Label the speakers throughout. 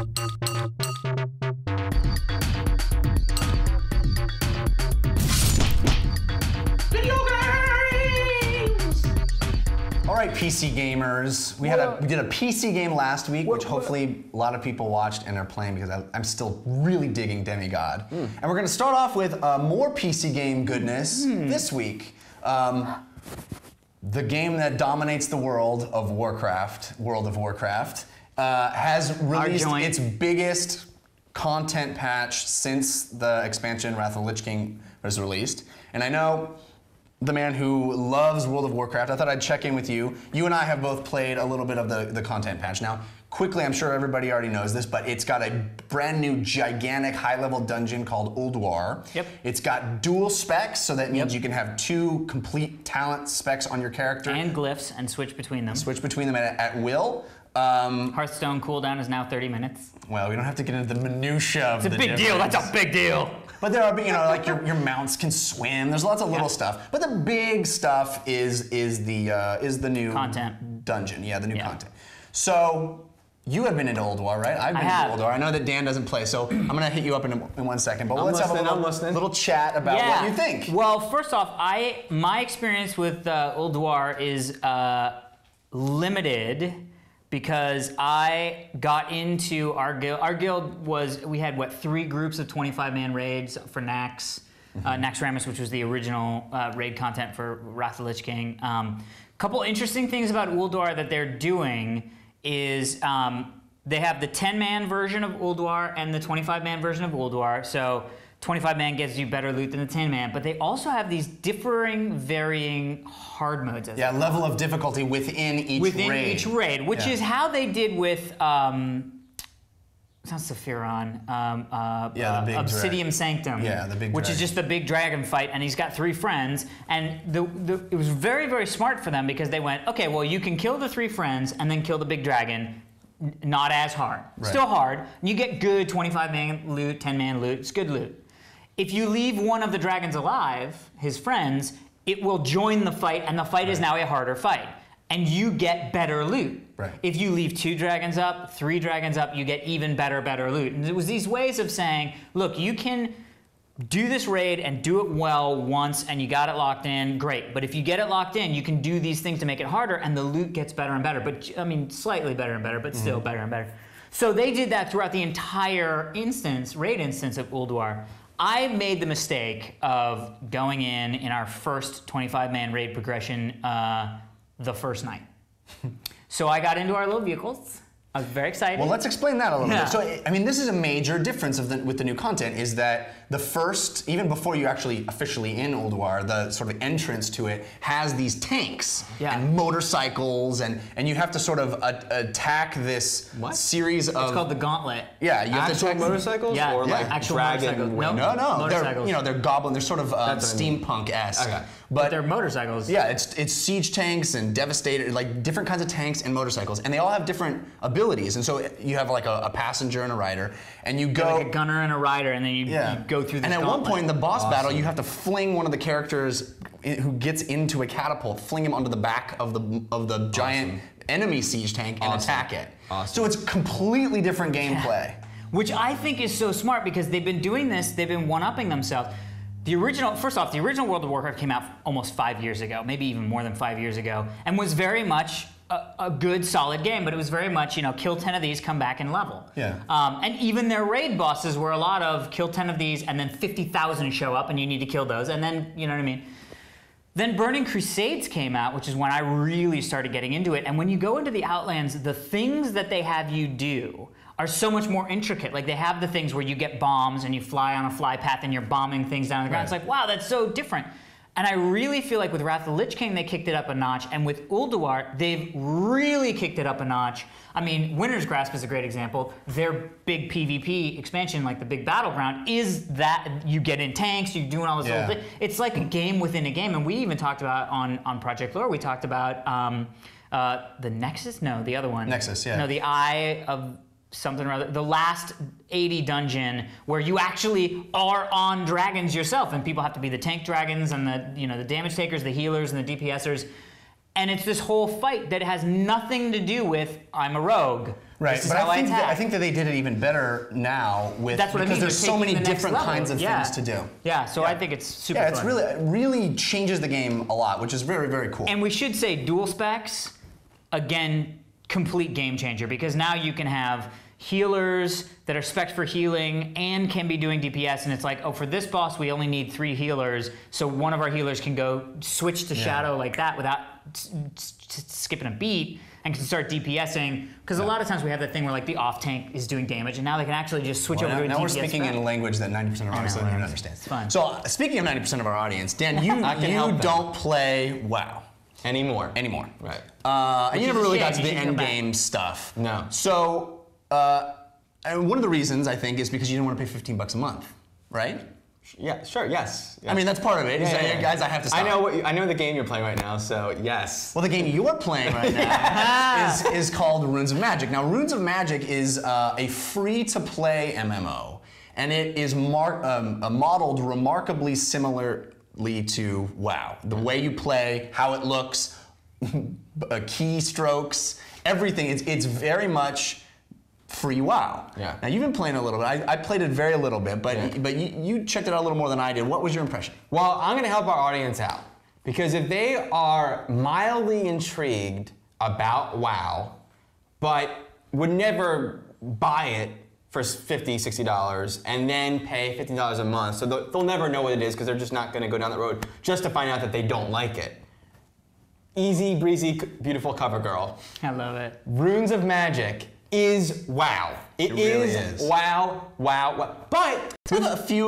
Speaker 1: All right, PC gamers. We did a PC game last week, which hopefully a lot of people watched and are playing because I'm still really digging Demigod. And we're going to start off with more PC game goodness this week. The game that dominates the world of Warcraft, World of Warcraft, has released its biggest content patch since the expansion Wrath of the Lich King was released. And I know the man who loves World of Warcraft, I thought I'd check in with you. You and I have both played a little bit of the content patch. Now, quickly, I'm sure everybody already knows this, but it's got a brand new, gigantic, high-level dungeon called Ulduar. Yep. It's got dual specs, so that means you can have 2 complete talent specs on your character.
Speaker 2: And glyphs, and switch between them.
Speaker 1: Switch between them at will.
Speaker 2: Hearthstone cooldown is now 30 minutes.
Speaker 1: Well, we don't have to get into the minutia of
Speaker 2: It's a big deal, that's a big deal.
Speaker 1: But there are, like your mounts can swim. There's lots of little stuff. But the big stuff is the new
Speaker 2: content
Speaker 1: dungeon. Yeah, the new content. So you have been into Ulduar, right? I've been into Ulduar. I know that Dan doesn't play, so I'm gonna hit you up in 1 second. But let's have a little chat about what you think.
Speaker 2: Well, first off, my experience with Ulduar is limited, because I got into our guild. Our guild we had what, 3 groups of 25-man raids for Nax, Naxxramas, which was the original raid content for Wrath of the Lich King. Couple interesting things about Ulduar that they're doing is they have the 10-man version of Ulduar and the 25-man version of Ulduar. So 25-man gets you better loot than the 10-man, but they also have these varying hard modes.
Speaker 1: Level of difficulty within each raid.
Speaker 2: Which is how they did with, it's not Sephiron, Obsidian Sanctum.
Speaker 1: Yeah, the big
Speaker 2: Which
Speaker 1: dragon.
Speaker 2: is just the big dragon fight, and he's got 3 friends, and it was very, very smart for them, because they went, okay, well, you can kill the 3 friends and then kill the big dragon. Not as hard. Right. Still hard. You get good 25-man loot, 10-man loot. It's good loot. If you leave one of the dragons alive, his friends, it will join the fight, and the fight is now a harder fight. And you get better loot.
Speaker 1: Right.
Speaker 2: If you leave 2 dragons up, 3 dragons up, you get even better loot. And it was these ways of saying, look, you can do this raid and do it well once, and you got it locked in, great. But if you get it locked in, you can do these things to make it harder, and the loot gets better and better. But I mean, slightly better and better, but still better and better. So they did that throughout the entire raid instance of Ulduar. I made the mistake of going in our first 25-man raid progression the first night. So I got into our little vehicles. I was very excited.
Speaker 1: Well, let's explain that a little bit. So, I mean, this is a major difference with the new content, is that the first, even before you're actually officially in Ulduar, the sort of entrance to it has these tanks and motorcycles, and you have to sort of attack this series of...
Speaker 2: It's called the Gauntlet.
Speaker 1: Yeah, you have to attack
Speaker 3: motorcycles?
Speaker 2: Yeah,
Speaker 3: or like
Speaker 2: actual
Speaker 3: dragon?
Speaker 2: motorcycles.
Speaker 1: No,
Speaker 2: motorcycles.
Speaker 1: they're goblin. They're sort of steampunk-esque.
Speaker 3: Okay.
Speaker 2: But they're motorcycles.
Speaker 1: Yeah, it's siege tanks and devastator, like different kinds of tanks and motorcycles, and they all have different abilities. And so you have like a passenger and a rider, and you go
Speaker 2: like a gunner and a rider, and then you go through.
Speaker 1: And at one point in the boss battle, you have to fling one of the characters who gets into a catapult, fling him onto the back of the giant enemy siege tank and attack it. So it's completely different gameplay.
Speaker 2: Which I think is so smart, because they've been doing this. They've been one-upping themselves. First off, the original World of Warcraft came out almost 5 years ago, maybe even more than 5 years ago, and was very much a good, solid game, but it was very much, kill 10 of these, come back and level.
Speaker 1: Yeah.
Speaker 2: And even their raid bosses were a lot of kill 10 of these, and then 50,000 show up, and you need to kill those, and then, you know what I mean? Then Burning Crusades came out, which is when I really started getting into it, and when you go into the Outlands, the things that they have you do are so much more intricate. Like, they have the things where you get bombs and you fly on a fly path and you're bombing things down on the ground. It's like, wow, that's so different. And I really feel like with Wrath of the Lich King, they kicked it up a notch. And with Ulduar, they've really kicked it up a notch. I mean, Winter's Grasp is a great example. Their big PvP expansion, like the big battleground, is that you get in tanks, you're doing all this little thing. It's like a game within a game. And we even talked about on Project Lore, we talked about the Nexus? No, the other one.
Speaker 1: Nexus, yeah.
Speaker 2: No, the Eye of something or other, the last 80 dungeon where you actually are on dragons yourself, and people have to be the tank dragons and the damage takers, the healers, and the DPSers. And it's this whole fight that has nothing to do with I'm a rogue.
Speaker 1: Right,
Speaker 2: This is
Speaker 1: but
Speaker 2: how
Speaker 1: I think that they did it even better now with
Speaker 2: That's what I mean.
Speaker 1: because there's so many different kinds of
Speaker 2: yeah.
Speaker 1: things to do.
Speaker 2: Yeah, so I think it's super
Speaker 1: Yeah,
Speaker 2: fun.
Speaker 1: it really changes the game a lot, which is very, very cool.
Speaker 2: And we should say dual specs, again, complete game changer, because now you can have healers that are spec'd for healing and can be doing DPS, and it's like, oh, for this boss we only need 3 healers, so one of our healers can go switch to Shadow like that without skipping a beat, and can start DPSing, because a lot of times we have that thing where like the off tank is doing damage, and now they can actually just switch over to a DPS.
Speaker 1: Now we're speaking in a language that 90% of our audience don't even understand.
Speaker 2: It's fun.
Speaker 1: So speaking of 90% of our audience, Dan, you don't play WoW
Speaker 3: anymore.
Speaker 1: Right.
Speaker 3: And
Speaker 1: you never really got to the end game stuff.
Speaker 3: No.
Speaker 1: So and one of the reasons I think is because you didn't want to pay $15 a month, right?
Speaker 3: Yeah, sure, yes.
Speaker 1: I mean, that's part of it. Guys, I have to stop.
Speaker 3: I know the game you're playing right now, so yes.
Speaker 1: Well, the game you're playing right now is called Runes of Magic. Now, Runes of Magic is a free-to-play MMO, and it is modeled remarkably similarly to WoW. The way you play, how it looks, keystrokes, everything. It's very much free WoW.
Speaker 3: Yeah.
Speaker 1: Now you've been playing a little bit. I played it very little bit, but you checked it out a little more than I did. What was your impression?
Speaker 3: Well, I'm going to help our audience out, because if they are mildly intrigued about WoW, but would never buy it for $50, $60, and then pay $15 a month, so they'll never know what it is, because they're just not going to go down the road just to find out that they don't like it. Easy breezy, beautiful cover girl.
Speaker 2: I love it.
Speaker 3: Runes of Magic is WoW. It
Speaker 1: really is.
Speaker 3: WoW, but
Speaker 1: With a few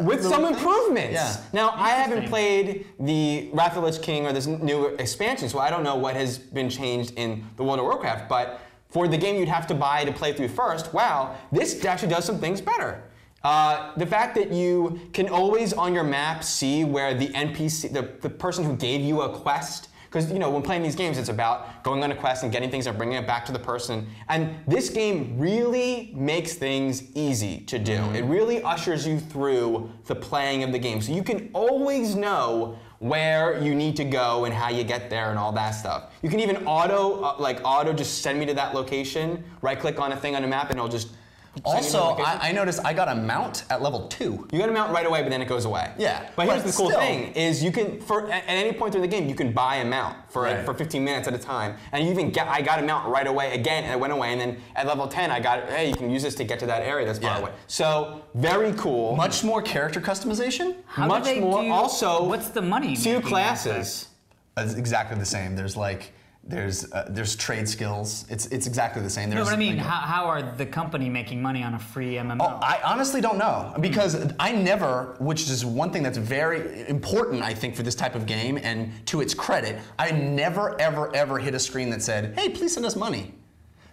Speaker 3: with some improvements.
Speaker 1: Yeah.
Speaker 3: Now, I haven't played the Wrath of the Lich King or this new expansion, so I don't know what has been changed in the World of Warcraft, but for the game you'd have to buy to play through first, WoW, this actually does some things better. The fact that you can always on your map see where the NPC, the person who gave you a quest, because when playing these games, it's about going on a quest and getting things and bringing it back to the person. And this game really makes things easy to do. It really ushers you through the playing of the game. So you can always know where you need to go and how you get there and all that stuff. You can even auto just send me to that location, right-click on a thing on a map, and it'll just
Speaker 1: Also, I noticed I got a mount at level 2.
Speaker 3: You got a mount right away, but then it goes away.
Speaker 1: Yeah.
Speaker 3: But here's the cool thing, is you can, at any point through the game, you can buy a mount for 15 minutes at a time. And you even I got a mount right away again, and it went away. And then at level 10, I got, hey, you can use this to get to that area that's far away. So, very cool.
Speaker 1: Much more character customization?
Speaker 2: Much more. Also, what's the money?
Speaker 3: 2 classes.
Speaker 1: It's exactly the same. There's trade skills. It's exactly the same.
Speaker 2: No, but I mean, how are the company making money on a free MMO?
Speaker 1: Oh, I honestly don't know, because I never, which is one thing that's very important, I think, for this type of game, and to its credit, I never, ever hit a screen that said, hey, please send us money.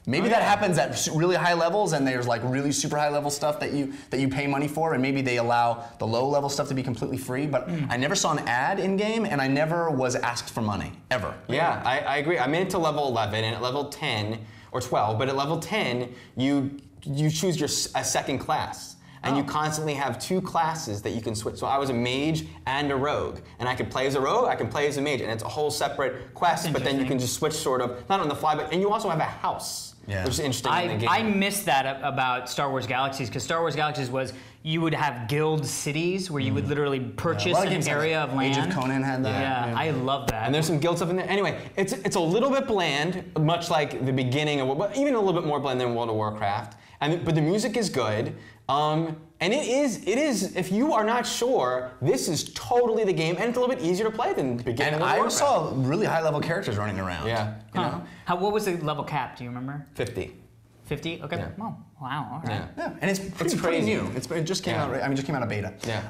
Speaker 1: Maybe that happens at really high levels, and there's like really super high level stuff that you pay money for, and maybe they allow the low level stuff to be completely free. But I never saw an ad in game, and I never was asked for money ever.
Speaker 3: Yeah, I agree. I made it to level 11, and at level 10 or 12, but at level 10 you choose a second class. And you constantly have 2 classes that you can switch. So I was a mage and a rogue. And I could play as a rogue, I can play as a mage. And it's a whole separate quest, but then you can just switch sort of, not on the fly, and you also have a house, which is interesting in the game.
Speaker 2: I missed that about Star Wars Galaxies, because Star Wars Galaxies was, you would have guild cities where you would literally purchase an area of land.
Speaker 1: Age of Conan had that.
Speaker 2: Yeah, I love that.
Speaker 3: And there's some guild stuff in there. Anyway, it's a little bit bland, much like the beginning of, but even a little bit more bland than World of Warcraft. But the music is good. And it is, if you are not sure, this is totally the game, and it's a little bit easier to play than the beginning of Warcraft.
Speaker 1: I saw really high level characters running around.
Speaker 3: Yeah.
Speaker 1: You know?
Speaker 2: What was the level cap, do you remember?
Speaker 3: 50.
Speaker 2: 50? Okay.
Speaker 3: Yeah.
Speaker 2: Oh, wow, all right.
Speaker 1: Yeah, and it's pretty
Speaker 3: crazy.
Speaker 1: new. It just came out. I mean, just came out of beta.
Speaker 3: Yeah.